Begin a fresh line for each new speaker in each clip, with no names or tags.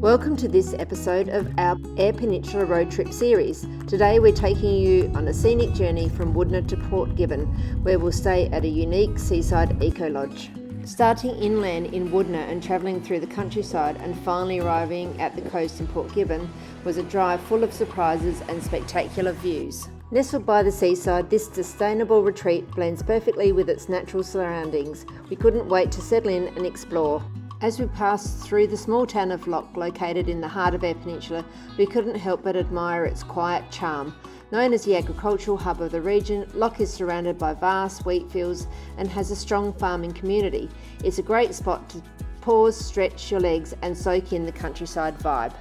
Welcome to this episode of our Eyre Peninsula road trip series. Today we're taking you on a scenic journey from Wudinna to Point Gibbon, where we'll stay at a unique Seaside Eco Lodge. Starting inland in Wudinna and travelling through the countryside and finally arriving at the coast in Point Gibbon was a drive full of surprises and spectacular views. Nestled by the seaside, this sustainable retreat blends perfectly with its natural surroundings. We couldn't wait to settle in and explore. As we passed through the small town of Loch, located in the heart of Eyre Peninsula, we couldn't help but admire its quiet charm. Known as the agricultural hub of the region, Loch is surrounded by vast wheat fields and has a strong farming community. It's a great spot to pause, stretch your legs and soak in the countryside vibe.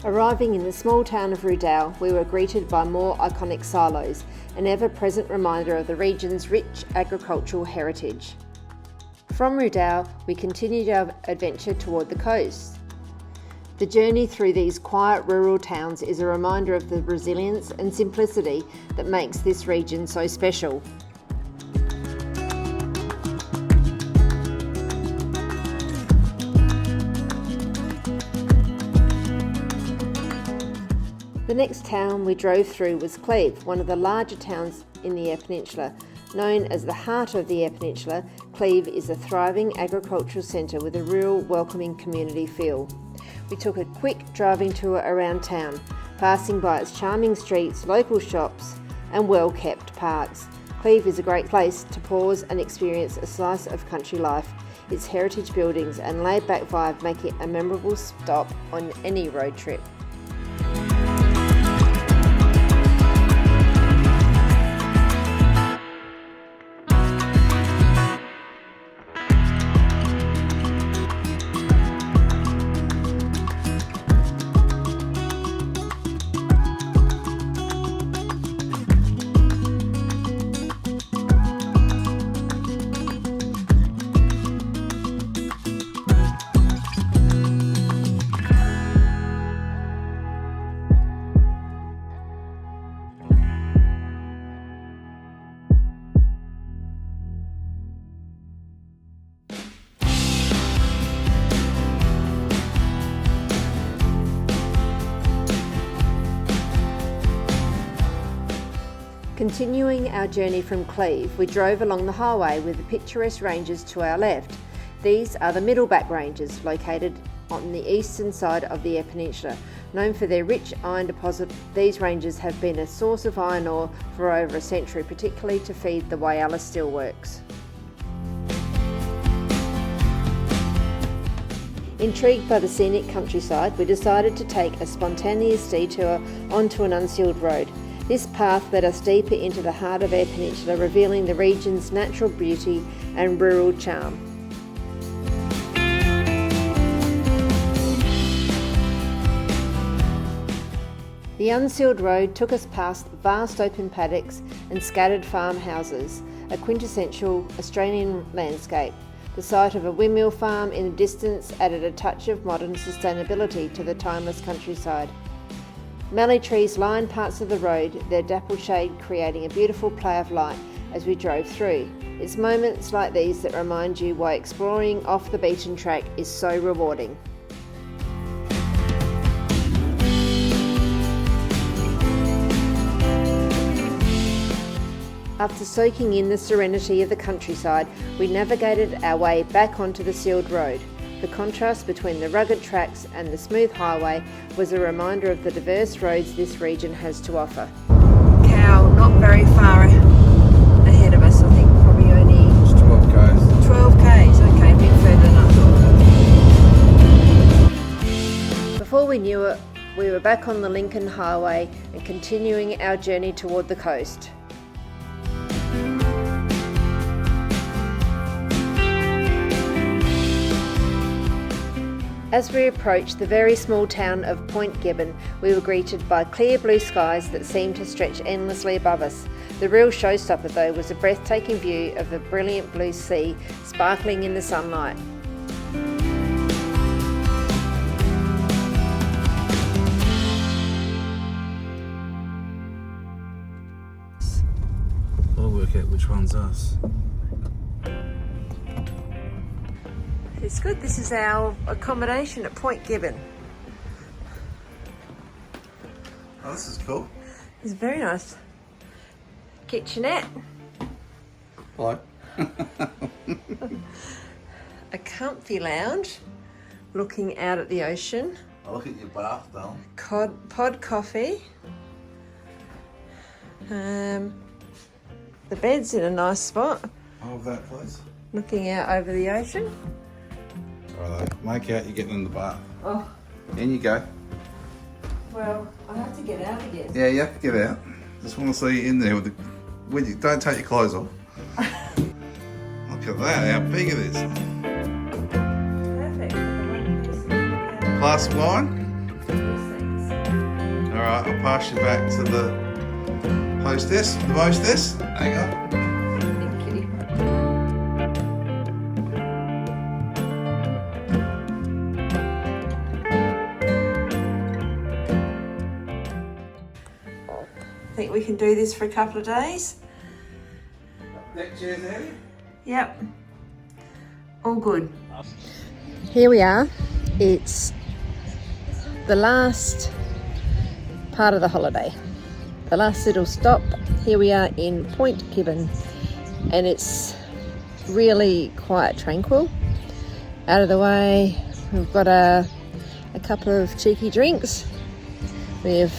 Arriving in the small town of Rudall, we were greeted by more iconic silos, an ever-present reminder of the region's rich agricultural heritage. From Rudall, we continued our adventure toward the coast. The journey through these quiet rural towns is a reminder of the resilience and simplicity that makes this region so special. The next town we drove through was Cleve, one of the larger towns in the Eyre Peninsula. Known as the heart of the Eyre Peninsula, Cleve is a thriving agricultural centre with a real welcoming community feel. We took a quick driving tour around town, passing by its charming streets, local shops and well-kept parks. Cleve is a great place to pause and experience a slice of country life. Its heritage buildings and laid-back vibe make it a memorable stop on any road trip. Continuing our journey from Cleve, we drove along the highway with the picturesque ranges to our left. These are the Middleback Ranges, located on the eastern side of the Eyre Peninsula. Known for their rich iron deposit, these ranges have been a source of iron ore for over a century, particularly to feed the Wallaroo steelworks. Intrigued by the scenic countryside, we decided to take a spontaneous detour onto an unsealed road. This path led us deeper into the heart of Eyre Peninsula, revealing the region's natural beauty and rural charm. The unsealed road took us past vast open paddocks and scattered farmhouses, a quintessential Australian landscape. The sight of a windmill farm in the distance added a touch of modern sustainability to the timeless countryside. Mallee trees lined parts of the road, their dappled shade creating a beautiful play of light as we drove through. It's moments like these that remind you why exploring off the beaten track is so rewarding. After soaking in the serenity of the countryside, we navigated our way back onto the sealed road. The contrast between the rugged tracks and the smooth highway was a reminder of the diverse roads this region has to offer. Cow not very far ahead of us, I think probably only
12 k's.
12 k's, okay, a bit further than I thought. Before we knew it, we were back on the Lincoln Highway and continuing our journey toward the coast. As we approached the very small town of Point Gibbon, we were greeted by clear blue skies that seemed to stretch endlessly above us. The real showstopper though was a breathtaking view of the brilliant blue sea sparkling in the sunlight.
work out which one's us.
It's good. This is our accommodation at Point Gibbon.
Oh, this is cool.
It's very nice. Kitchenette.
Hello.
A comfy lounge looking out at the ocean.
I look at your bath, though.
Pod coffee. The bed's in a nice spot.
Hold that, please.
Looking out over the ocean.
Righto. Make out you're getting in the bath.
Oh,
In you go.
well, I have to get out again.
Yeah, you have to get out. Just want to see you in there with you. Don't take your clothes off. Look at that, how big it is.
Perfect.
Glass of wine?
Yes, thanks.
Alright, I'll pass you back to the hostess, the mostess. Hang on.
Thank you. I think we can do this for a couple of days.
Deck chairs, Eddie?
Yep. All good. Here we are. It's the last part of the holiday. The last little stop. Here we are in Point Gibbon, and it's really quite tranquil. Out of the way, we've got a couple of cheeky drinks. We've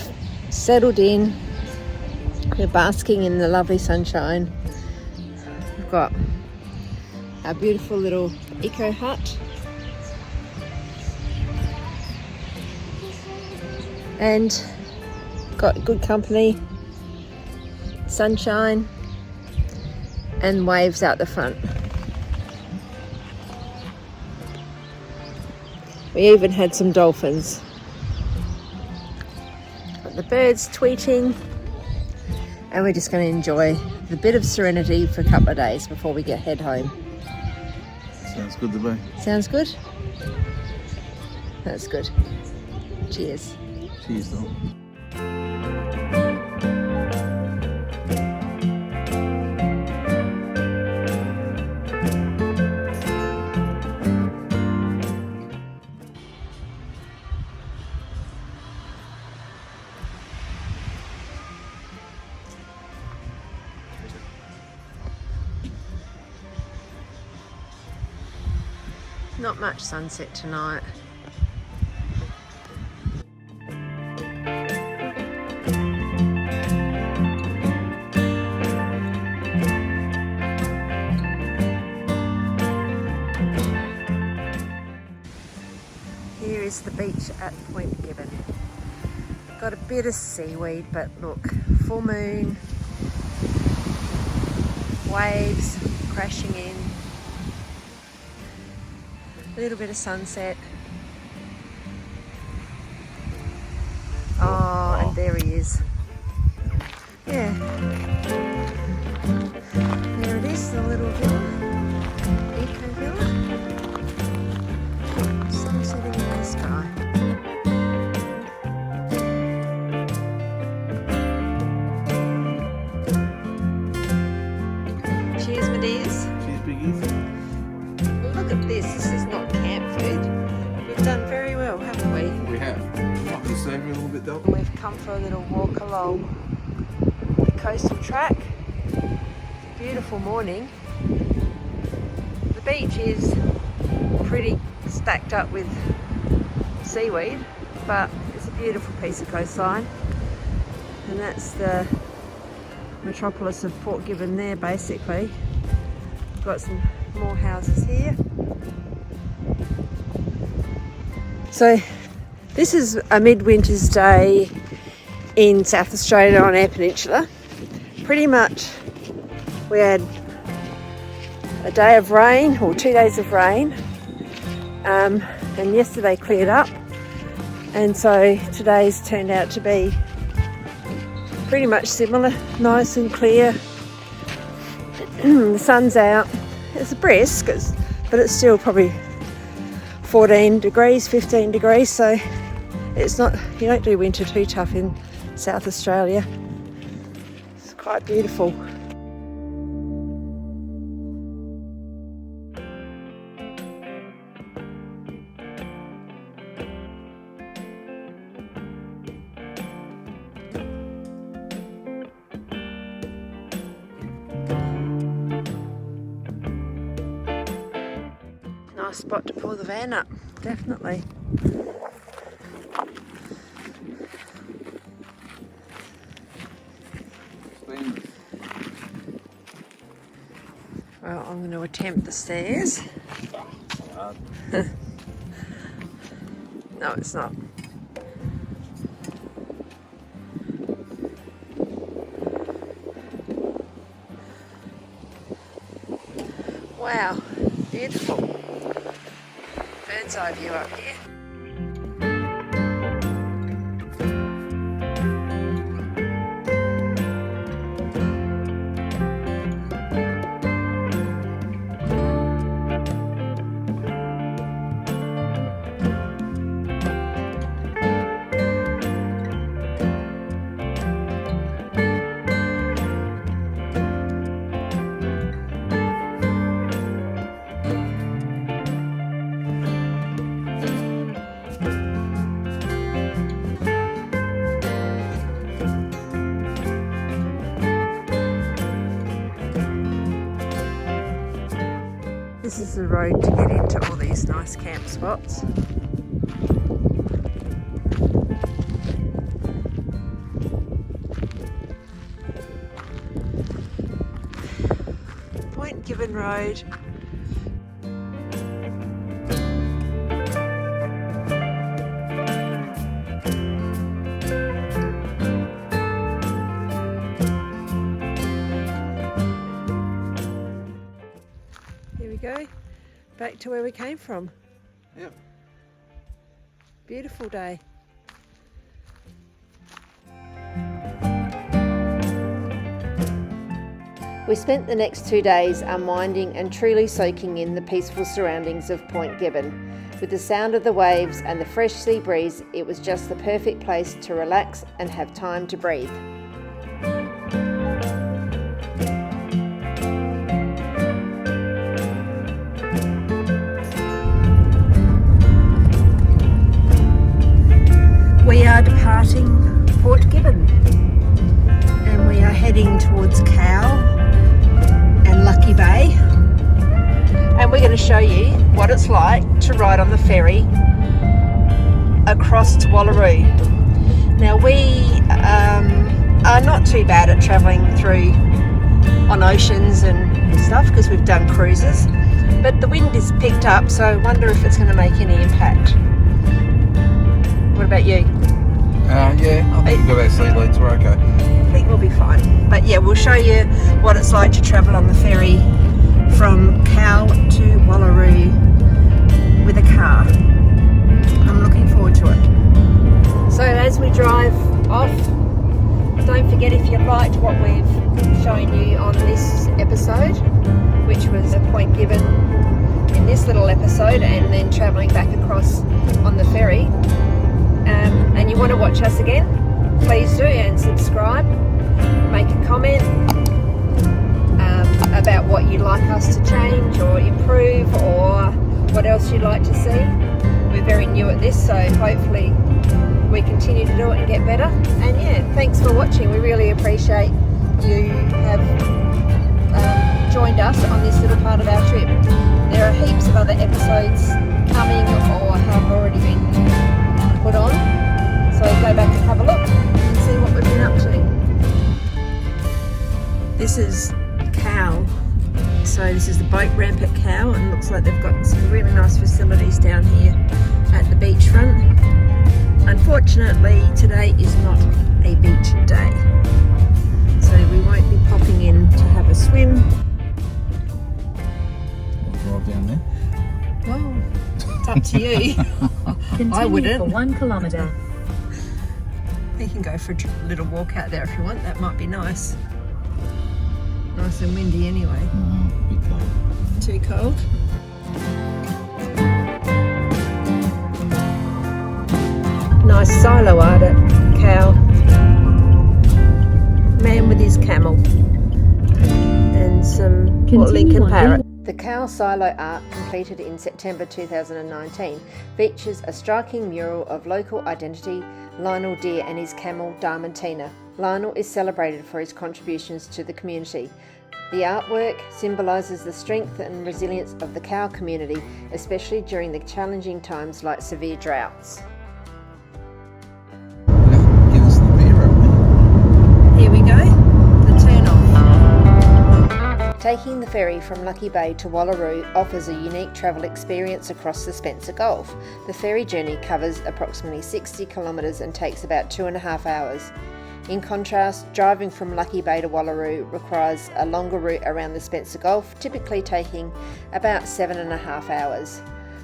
settled in. We're basking in the lovely sunshine. We've got our beautiful little eco hut. And got good company, sunshine, and waves out the front. We even had some dolphins. Got the birds tweeting, and we're just going to enjoy the bit of serenity for a couple of days before we head home.
Sounds good to me.
Sounds good? That's good. Cheers.
Cheers, though.
Not much sunset tonight. Here is the beach at Point Gibbon. Got a bit of seaweed, but look, full moon, waves crashing in. A little bit of sunset. Oh, and there he is. Yeah. There it is, the little villa. Eco villa. Sun setting in the sky. Cheers, my dears.
Cheers, biggies.
Look at this. This is not camp food. We've done very well, haven't we?
We have. I can save you a little bit, though.
We've come for a little walk along the coastal track. It's a beautiful morning. The beach is pretty stacked up with seaweed, but it's a beautiful piece of coastline. And that's the metropolis of Port Gibbon there, basically. We've got some more houses here. So this is a midwinter's day in South Australia on Eyre Peninsula. Pretty much we had a day of rain, or 2 days of rain, and yesterday cleared up, and so today's turned out to be pretty much similar, nice and clear. The sun's out. It's brisk, but it's still probably 14 degrees, 15 degrees, so it's not, you don't do winter too tough in South Australia. It's quite beautiful. nice spot to pull the van up, definitely. Well, I'm going to attempt the stairs. No, it's not. Wow, beautiful. Bird's eye view up here. This is the road to get into all these nice camp spots. Point Gibbon Road. Go back to where we came from.
Yep.
Beautiful day. We spent the next 2 days unwinding and truly soaking in the peaceful surroundings of Point Gibbon. With the sound of the waves and the fresh sea breeze, it was just the perfect place to relax and have time to breathe. We are departing Port Gibbon and we are heading towards Cow and Lucky Bay, and we're going to show you what it's like to ride on the ferry across to Wallaroo. Now we are not too bad at travelling through on oceans and stuff because we've done cruises, but the wind is picked up, so I wonder if it's going to make any impact. What about you?
Yeah, I think we've got our sea leads, we're okay.
I think we'll be fine. But yeah, we'll show you what it's like to travel on the ferry from Cow to Wallaroo with a car. I'm looking forward to it. So as we drive off, don't forget if you liked what we've shown you on this episode, which was Point Gibbon in this little episode, and then travelling back across on the ferry, and you want to watch us again, please do, and subscribe, make a comment about what you'd like us to change or improve, or what else you'd like to see. We're very new at this, so hopefully we continue to do it and get better. And yeah, thanks for watching. We really appreciate you have joined us on this little part of our trip. There are heaps of other episodes coming or have already been put on, so go back and have a look and see what we've been up to. This is Cow, so this is the boat ramp at Cow, and it looks like they've got some really nice facilities down here at the beachfront. Unfortunately today is not a beach day, so we won't be popping in to have a swim.
We'll drive down there.
Well, it's up to you. I wouldn't.
For 1 kilometre.
You can go for a little walk out there if you want. That might be nice. Nice and windy anyway.
A bit cold.
Too cold? Nice silo art at Cow. Man with his camel. And some Lincoln parrot. The Cow silo art, completed in September 2019, features a striking mural of local identity, Lionel Deer and his camel Darmentina. Lionel is celebrated for his contributions to the community. The artwork symbolises the strength and resilience of the cow community, especially during the challenging times like severe droughts.
Give us the beer up.
Here we go, the turn off. Taking the ferry from Lucky Bay to Wallaroo offers a unique travel experience across the Spencer Gulf. The ferry journey covers approximately 60 kilometres and takes about 2.5 hours. In contrast, driving from Lucky Bay to Wallaroo requires a longer route around the Spencer Gulf, typically taking about 7.5 hours.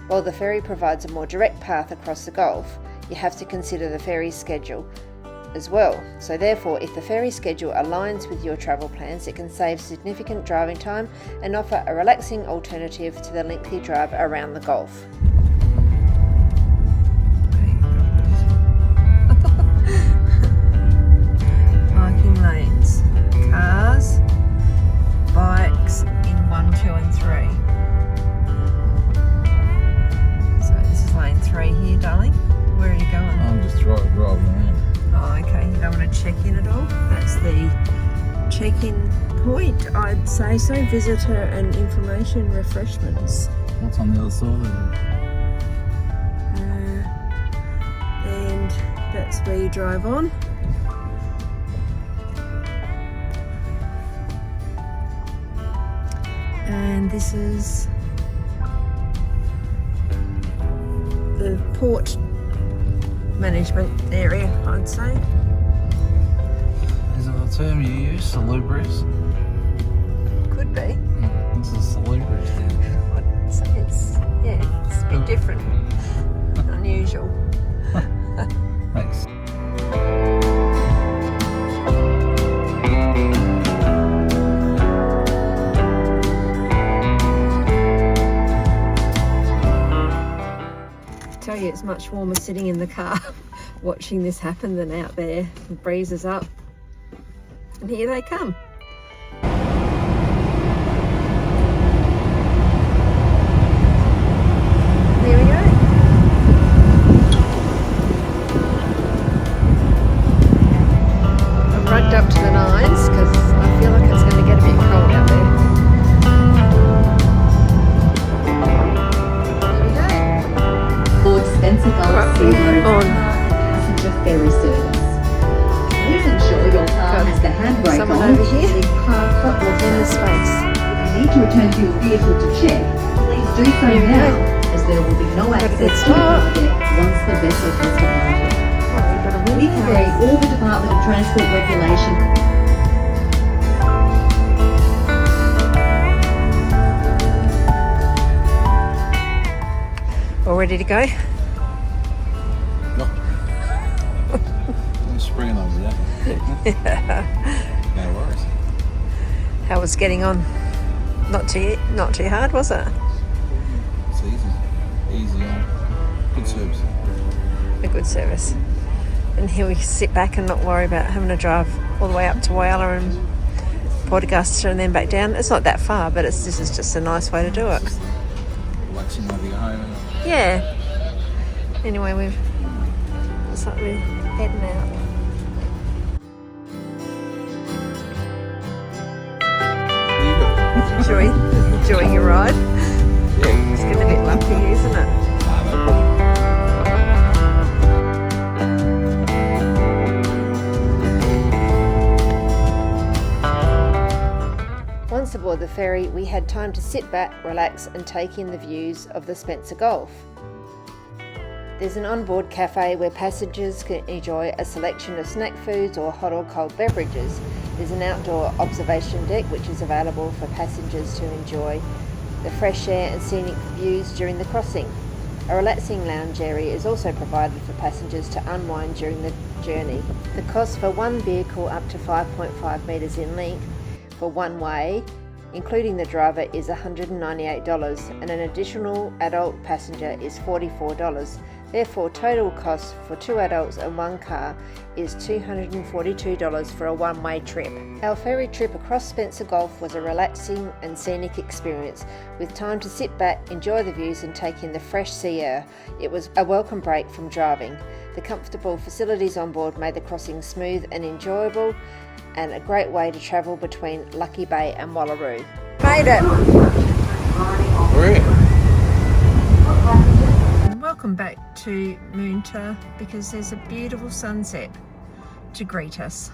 While the ferry provides a more direct path across the Gulf, you have to consider the ferry schedule as well. So therefore, if the ferry schedule aligns with your travel plans, it can save significant driving time and offer a relaxing alternative to the lengthy drive around the Gulf. Lanes, cars, bikes in 1, 2 and 3. So this is lane 3 here, darling. Where are you going?
I'm just driving around.
Oh, okay. You don't want to check in at all? That's the check-in point, I'd say so. Visitor and information refreshments.
What's on the other side of it?
And that's where you drive on. And this is the port management area, I'd say.
Is it the term you use, salubrious?
Could be.
This is salubrious.
I'd say it's a bit different, unusual.
Thanks.
Tell you, it's much warmer sitting in the car watching this happen than out there. The breeze is up and here they come. There we go. I've rugged up to the nines because I feel like it's going to get a bit cold out there.
Spencer Gulf Seaside passenger ferry service. Please ensure your car has the handbrake
Someone
on
over here
and parked for
in the space.
If you need to return to your vehicle to check, please do so
Here we
now,
go.
as there will be no access to the
start.
car deck once the vessel has departed.
We've got a
We
windmill.
carry all the Department of Transport regulation.
All ready to go?
I'm springing over there. No worries.
How was getting on? Not too hard, was it?
It's easy on. Good service.
A good service. And here we sit back and not worry about having to drive all the way up to Whyalla and Port Augusta and then back down. It's not that far, but this is just a nice way to do it.
Relaxing while you go home. Isn't it?
Yeah. Anyway, it's like we're heading out. Enjoying your ride.
Yeah.
It's getting a bit lumpy, isn't it?
Nah, no problem.
Once aboard the ferry, we had time to sit back, relax and take in the views of the Spencer Gulf. There's an onboard cafe where passengers can enjoy a selection of snack foods or hot or cold beverages. There's an outdoor observation deck which is available for passengers to enjoy the fresh air and scenic views during the crossing. A relaxing lounge area is also provided for passengers to unwind during the journey. The cost for one vehicle up to 5.5 metres in length for one way, including the driver, is $198 and an additional adult passenger is $44. Therefore, total cost for 2 adults and 1 car is $242 for a one-way trip. Our ferry trip across Spencer Gulf was a relaxing and scenic experience, with time to sit back, enjoy the views and take in the fresh sea air. It was a welcome break from driving. The comfortable facilities on board made the crossing smooth and enjoyable, and a great way to travel between Lucky Bay and Wallaroo. Made it!
We're in.
Welcome back to Moonta, because there's a beautiful sunset to greet us.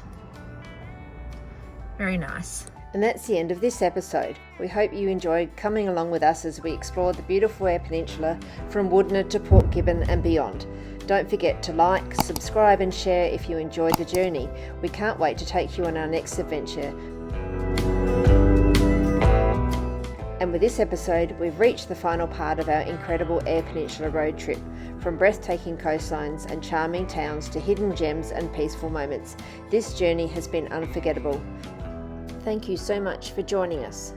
Very nice. And that's the end of this episode. We hope you enjoyed coming along with us as we explored the beautiful Eyre Peninsula from Wudinna to Point Gibbon and beyond. Don't forget to like, subscribe and share if you enjoyed the journey. We can't wait to take you on our next adventure. And with this episode, we've reached the final part of our incredible Eyre Peninsula road trip, from breathtaking coastlines and charming towns to hidden gems and peaceful moments. This journey has been unforgettable. Thank you so much for joining us.